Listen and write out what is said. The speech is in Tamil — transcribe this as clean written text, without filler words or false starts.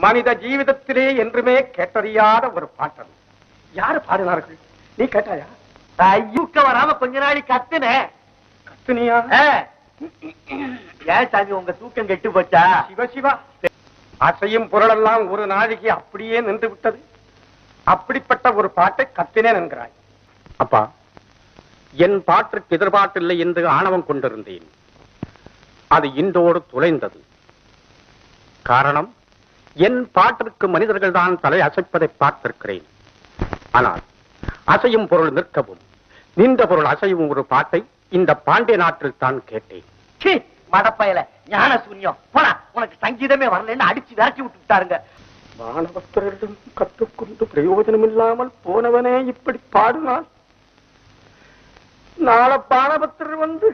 மனித ஜீவிதத்திலே என்றுமே கேட்டறியாத ஒரு பாட்டம். யாரு பாடினார்கள்? நீ கேட்டாயா? ஐயூக்க வராம கொஞ்ச நாளை கத்துன. கத்துனியா? ஏன் சாமி உங்க தூக்கம் கெட்டு போச்சா? சிவசிவா, அசையும் பொருளெல்லாம் ஒரு நாளைக்கு அப்படியே நின்று விட்டது. அப்படிப்பட்ட ஒரு பாட்டை கத்தினேன் என்கிறாய். அப்பா, என் பாட்டிற்கு எதிர்பார்ப்பில்லை என்று ஆணவம் கொண்டிருந்தேன். அது இன்றோடு துளைந்தது. காரணம், என் பாட்டிற்கு மனிதர்கள் தான் தலை அசைப்பதை பார்த்திருக்கிறேன். ஆனால் அசையும் பொருள் நிற்கவும் நின்ற பொருள் அசையும் ஒரு பாட்டை இந்த பாண்டிய நாட்டில் தான் கேட்டேன். மடப்பயல ஞான சூன்யம் போனா, உனக்கு சங்கீதமே வரலன்னு அடிச்சு விரட்டி விட்டு விட்டாருங்க. வானபக்தரிடம் கற்றுக்கொண்டு பிரயோஜனம் இல்லாமல் போனவனே இப்படி பாடினான். நாளை பானபக்தர் வந்து